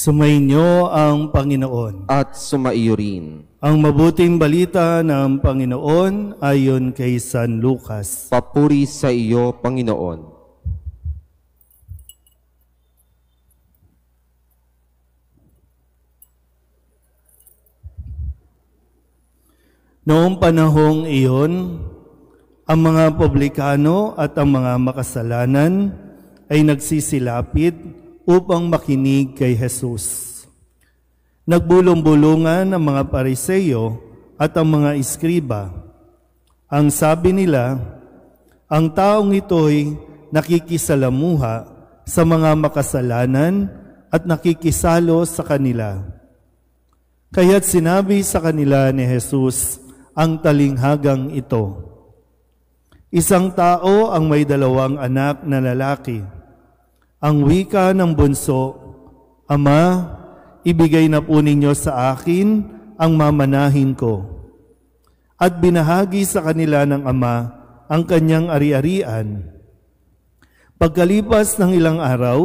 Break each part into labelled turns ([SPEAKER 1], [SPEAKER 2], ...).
[SPEAKER 1] Sumainyo ang Panginoon.
[SPEAKER 2] At sumaiyo rin.
[SPEAKER 1] Ang mabuting balita ng Panginoon ayon kay San Lucas.
[SPEAKER 2] Papuri sa iyo, Panginoon.
[SPEAKER 1] Noong panahong iyon, ang mga publikano at ang mga makasalanan ay nagsisilapit upang makinig kay Jesus. Nagbulong-bulungan ang mga Pariseo at ang mga iskriba. Ang sabi nila, ang taong ito'y nakikisalamuha sa mga makasalanan at nakikisalo sa kanila. Kaya't sinabi sa kanila ni Jesus ang talinghagang ito. Isang tao ang may 2 anak na lalaki. Ang wika ng bunso, Ama, ibigay na po ninyo sa akin ang mamanahin ko. At binahagi sa kanila ng ama ang kanyang ari-arian. Pagkalipas ng ilang araw,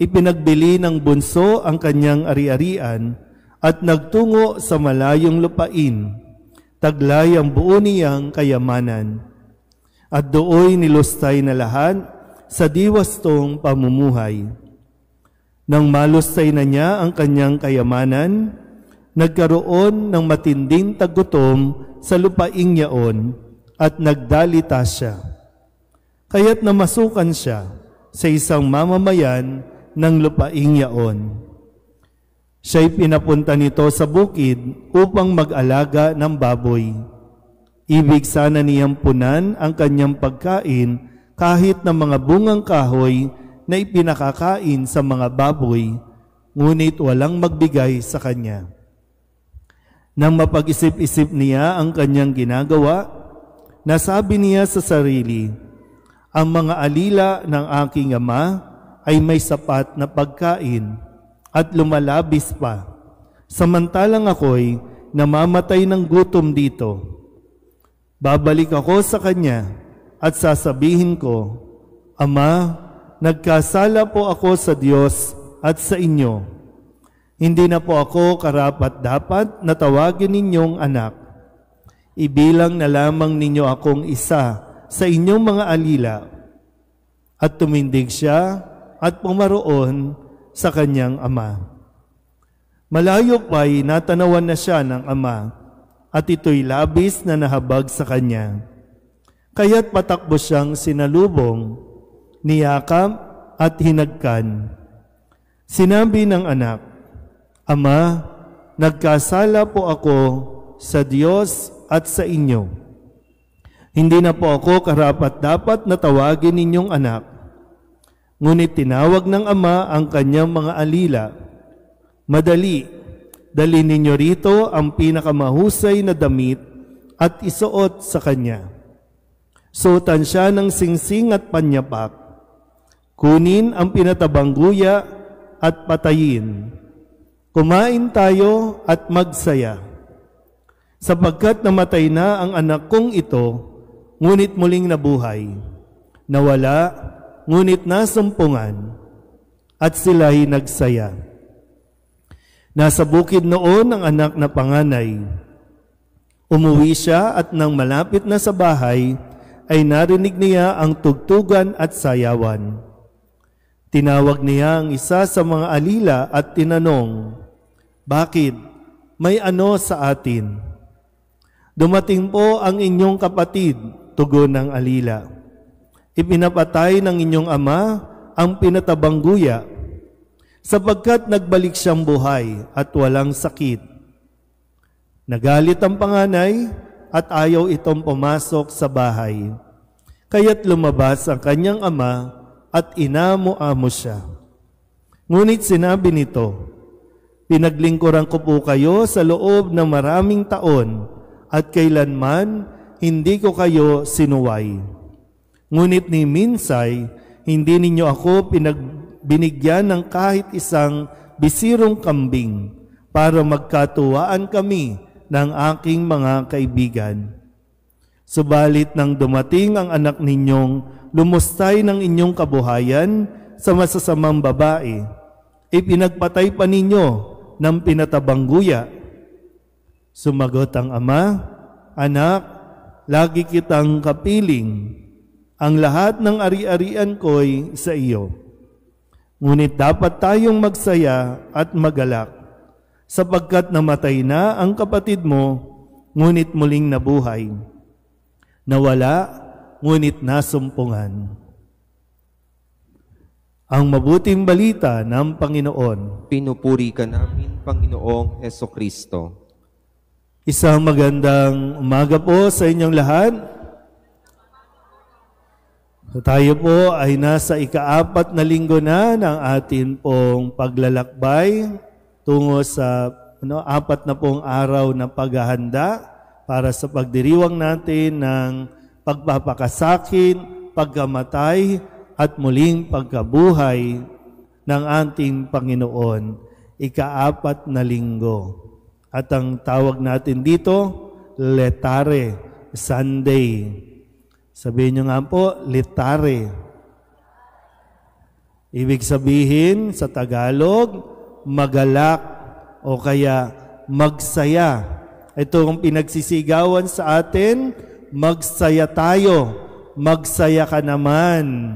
[SPEAKER 1] ipinagbili ng bunso ang kanyang ari-arian at nagtungo sa malayong lupain, taglay ang buo niyang kayamanan. At dooy nilustay na lahat sa diwastong pamumuhay. Nang malustay na niya ang kanyang kayamanan, nagkaroon ng matinding tagutom sa lupaing yaon at nagdalita siya. Kaya't namasukan siya sa isang mamamayan ng lupaing yaon. Siya'y pinapunta nito sa bukid upang mag-alaga ng baboy. Ibig sana niyang punan ang kanyang pagkain kahit na mga bungang kahoy na ipinakakain sa mga baboy, ngunit walang magbigay sa kanya. Nang mapag-isip-isip niya ang kanyang ginagawa, nasabi niya sa sarili, ang mga alila ng aking ama ay may sapat na pagkain at lumalabis pa, samantalang ako'y namamatay ng gutom dito. Babalik ako sa kanya at sasabihin ko, Ama, nagkasala po ako sa Diyos at sa inyo. Hindi na po ako karapat-dapat na tawagin ninyong anak. Ibilang na lamang ninyo akong isa sa inyong mga alila. At tumindig siya at pumaroon sa kanyang ama. Malayo pa'y natanawan na siya ng ama at ito'y labis na nahabag sa kanya. Kaya't patakbo siyang sinalubong, niyakap at hinagkan. Sinabi ng anak, Ama, nagkasala po ako sa Diyos at sa inyo. Hindi na po ako karapat-dapat na tawagin ninyong anak. Ngunit tinawag ng ama ang kanyang mga alila. Madali, dalhin ninyo rito ang pinakamahusay na damit at isuot sa kanya. Suotan siya ng singsing at panyapak. Kunin ang pinatabang guya at patayin. Kumain tayo at magsaya. Sapagkat namatay na ang anak kong ito, ngunit muling nabuhay. Nawala, ngunit nasumpungan. At sila'y nagsaya. Nasa bukid noon ang anak na panganay. Umuwi siya at nang malapit na sa bahay, ay narinig niya ang tugtugan at sayawan. Tinawag niya ang isa sa mga alila at tinanong, Bakit? May ano sa atin? Dumating po ang inyong kapatid, tugon ng alila. Ipinapatay ng inyong ama ang pinatabang guya, sapagkat nagbalik siyang buhay at walang sakit. Nagalit ang panganay at ayaw itong pumasok sa bahay. Kaya't lumabas ang kanyang ama at inamo-amo siya. Ngunit sinabi nito, Pinaglingkuran ko po kayo sa loob ng maraming taon at kailanman hindi ko kayo sinuway. Ngunit ni minsay, hindi ninyo ako binigyan ng kahit isang bisirong kambing para magkatuwaan kami ng aking mga kaibigan. Subalit nang dumating ang anak ninyong lumustay ng inyong kabuhayan sa masasamang babae, Ipinagpatay pa ninyo ng pinatabang guya. Sumagot ang ama, Anak, lagi kitang kapiling. Ang lahat ng ari-arian ko'y sa iyo. Ngunit dapat tayong magsaya at magalak, sapagkat namatay na ang kapatid mo, ngunit muling nabuhay. Nawala, ngunit nasumpungan. Ang mabuting balita ng Panginoon.
[SPEAKER 2] Pinupuri ka namin, Panginoong Hesukristo.
[SPEAKER 1] Isang magandang umaga po sa inyong lahat. Tayo po ay nasa ika-4 na linggo na ng atin pong paglalakbay tungo sa 4 na pong araw na paghahanda para sa pagdiriwang natin ng pagpapakasakit, pagkamatay, at muling pagkabuhay ng ating Panginoon. Ika-4 na linggo. At ang tawag natin dito, Letare, Sunday. Sabihin nyo nga po, Letare. Ibig sabihin sa Tagalog, magalak o kaya magsaya. Ito ang pinagsisigawan sa atin, magsaya tayo, magsaya ka naman.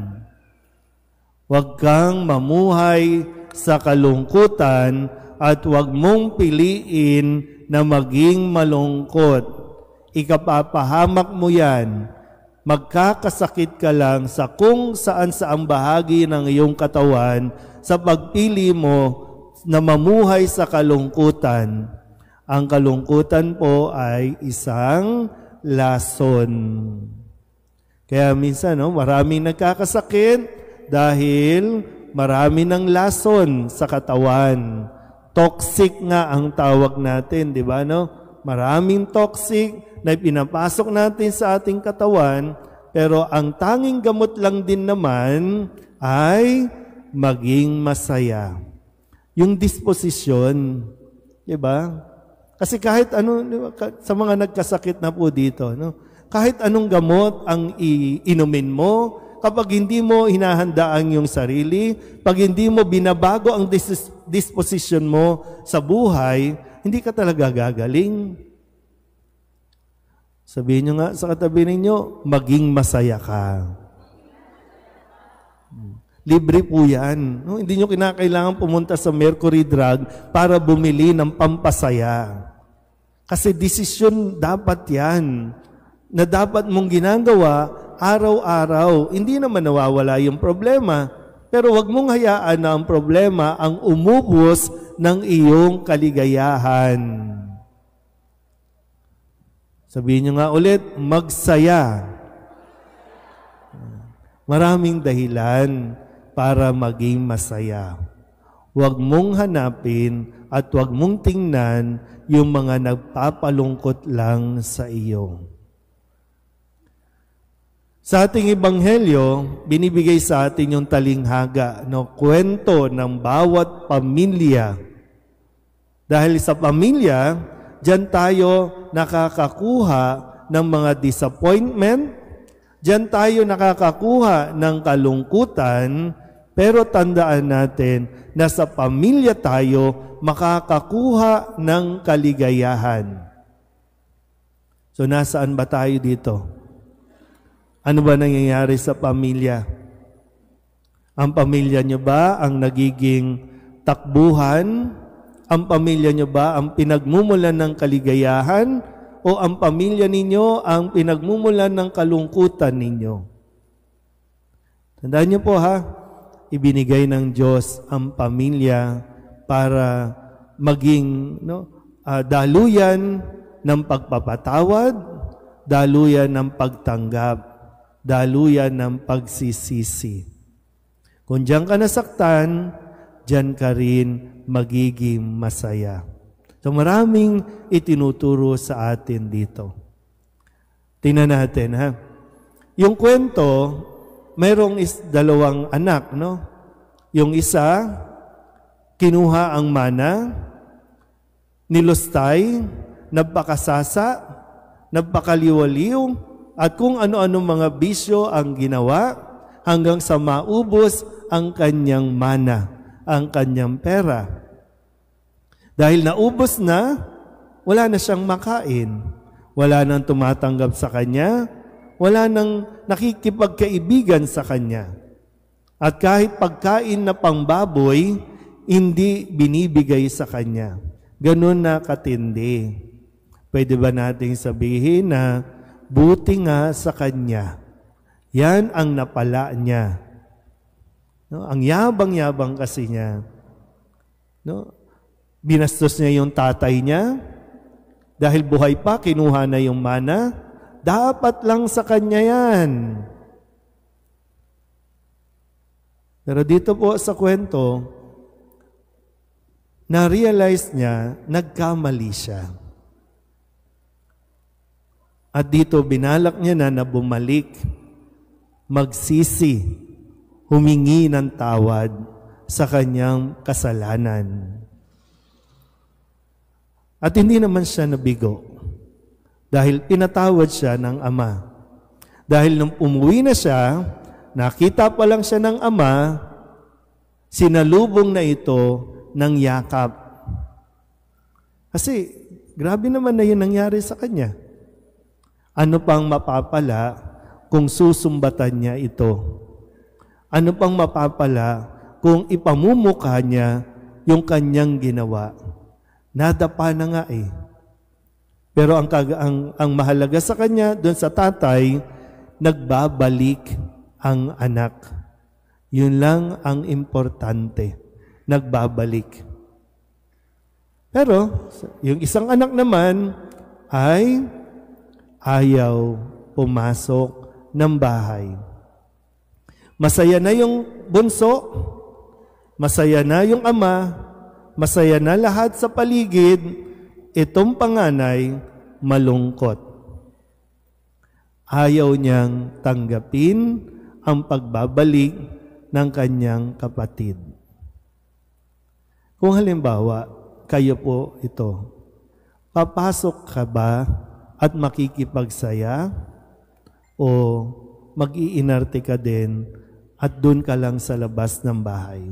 [SPEAKER 1] Huwag kang mamuhay sa kalungkutan at huwag mong piliin na maging malungkot. Ikapapahamak mo yan. Magkakasakit ka lang sa kung saan-saang bahagi ng iyong katawan sa pagpili mo na mamuhay sa kalungkutan. Ang kalungkutan po ay isang lason. Kaya minsan, maraming nagkakasakit dahil marami ng lason sa katawan. Toxic nga ang tawag natin, di ba? Maraming toxic na pinapasok natin sa ating katawan, pero ang tanging gamot lang din naman ay maging masaya. Yung disposisyon, di ba? Kasi kahit sa mga nagkasakit na po dito, kahit anong gamot ang iinumin mo, kapag hindi mo hinahandaan yung sarili, pag hindi mo binabago ang disposition mo sa buhay, hindi ka talaga gagaling. Sabihin nyo nga sa katabi ninyo, maging masaya ka. Libre po yan. Hindi nyo kinakailangan pumunta sa Mercury Drug para bumili ng pampasaya. Kasi desisyon dapat yan na dapat mong ginagawa araw-araw. Hindi naman nawawala yung problema, pero wag mong hayaan na ang problema ang umubos ng iyong kaligayahan. Sabihin nyo nga ulit, magsaya. Maraming dahilan para maging masaya. Huwag mong hanapin at huwag mong tingnan yung mga nagpapalungkot lang sa iyo. Sa ating ebanghelyo, binibigay sa atin yung talinghaga, kwento ng bawat pamilya. Dahil sa pamilya, diyan tayo nakakakuha ng mga disappointment, diyan tayo nakakakuha ng kalungkutan, pero tandaan natin na sa pamilya tayo makakakuha ng kaligayahan. So nasaan ba tayo dito? Ano ba nangyayari sa pamilya? Ang pamilya nyo ba ang nagiging takbuhan? Ang pamilya nyo ba ang pinagmumulan ng kaligayahan? O ang pamilya ninyo ang pinagmumulan ng kalungkutan ninyo? Tandaan nyo po ibinigay ng Diyos ang pamilya para maging daluyan ng pagpapatawad, daluyan ng pagtanggap, daluyan ng pagsisisi. Kung diyan ka nasaktan, diyan ka rin magiging masaya. So maraming itinuturo sa atin dito. Tingnan natin Yung kwento, mayroong dalawang anak, Yung isa, kinuha ang mana, nilustay, nagpakasasa, nagpakaliwaliw, at kung ano-ano mga bisyo ang ginawa hanggang sa maubos ang kanyang mana. ang kanyang pera. Dahil naubos na, wala na siyang makain. Wala nang tumatanggap sa kanya, wala nang nakikipagkaibigan sa kanya. At kahit pagkain na pangbaboy, hindi binibigay sa kanya. Ganun na katindi. Pwede ba nating sabihin na buti nga sa kanya? Yan ang napala niya. No? Ang yabang-yabang kasi niya. No? Binastos niya yung tatay niya. Dahil buhay pa, kinuha na yung mana. Dapat lang sa kanya yan. Pero dito po sa kwento, na-realize niya, nagkamali siya. At dito, binalak niya na bumalik, magsisi, humingi ng tawad sa kanyang kasalanan. At hindi naman siya nabigo dahil pinatawad siya ng ama. Dahil nung umuwi na siya, nakita pa lang siya ng ama, sinalubong na ito ng yakap. Kasi grabe naman na yun nangyari sa kanya. Ano pang mapapala kung susumbatan niya ito? Ano pang mapapala kung ipamumukha niya yung kanyang ginawa? Nadapa na nga eh. Pero ang mahalaga sa kanya, doon sa tatay, nagbabalik ang anak. Yun lang ang importante. Nagbabalik. Pero, yung isang anak naman ay ayaw pumasok ng bahay. Masaya na yung bunso, masaya na yung ama, masaya na lahat sa paligid, itong panganay malungkot. Ayaw niyang tanggapin ang pagbabalik ng kanyang kapatid. Kung halimbawa, kayo po ito, papasok ka ba at makikipagsaya o mag-iinarte ka din at doon ka lang sa labas ng bahay?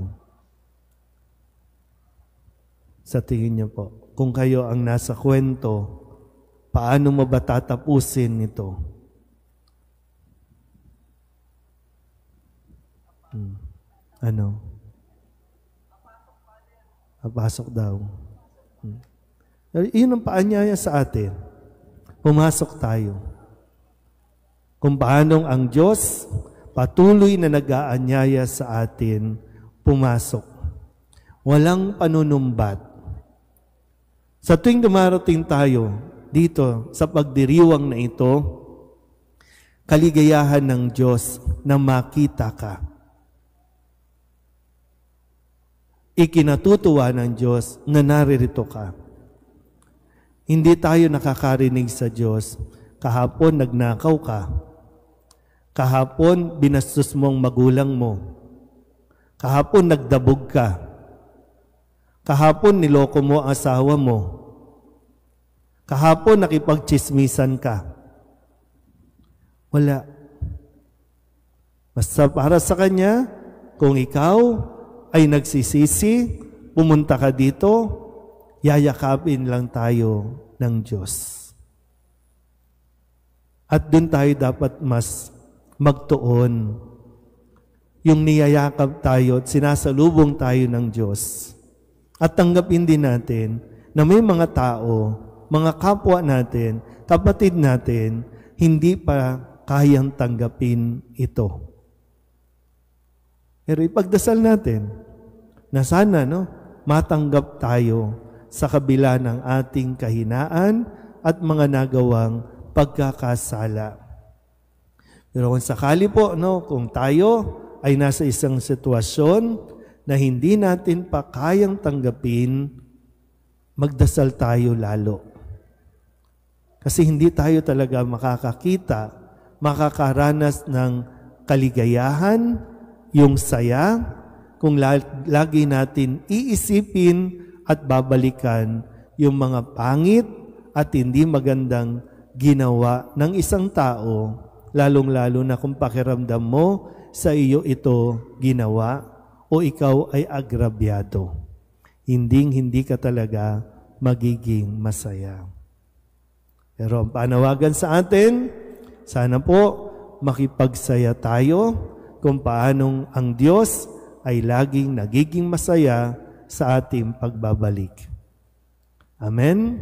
[SPEAKER 1] Sa tingin niyo po, kung kayo ang nasa kwento, paano mo ba tatapusin ito? Ano? Papasok daw. Iyon ang paanyaya sa atin. Pumasok tayo. Kung paanong ang Diyos patuloy na nag-aanyaya sa atin, pumasok. Walang panunumbat. Sa tuwing dumarating tayo dito sa pagdiriwang na ito, kaligayahan ng Diyos na makita ka. Ikinatutuwa ng Diyos na naririto ka. Hindi tayo nakakarinig sa Diyos. Kahapon nagnakaw ka. Kahapon binastos mong magulang mo. Kahapon nagdabog ka. Kahapon niloko mo ang asawa mo. Kahapon nakipagchismisan ka. Wala. Basta para sa Kanya, kung ikaw ay nagsisisi, pumunta ka dito, yayakapin lang tayo ng Diyos. At doon tayo dapat mas magtuon. Yung niyayakap tayo at sinasalubong tayo ng Diyos. At tanggapin din natin na may mga tao, mga kapwa natin, kapatid natin, hindi pa kayang tanggapin ito. Pero ipagdasal natin na sana matanggap tayo sa kabila ng ating kahinaan at mga nagawang pagkakasala. Pero kung sakali po, kung tayo ay nasa isang sitwasyon na hindi natin pa kayang tanggapin, magdasal tayo lalo. Kasi hindi tayo talaga makakakita, makakaranas ng kaligayahan, yung saya, kung lagi natin iisipin at babalikan yung mga pangit at hindi magandang ginawa ng isang tao, lalong-lalo na kung pakiramdam mo sa iyo ito ginawa o ikaw ay agrabyado. Hindi ka talaga magiging masaya. Pero ang panawagan sa atin, sana po makipagsaya tayo kung paanong ang Diyos ay laging nagiging masaya sa ating pagbabalik. Amen?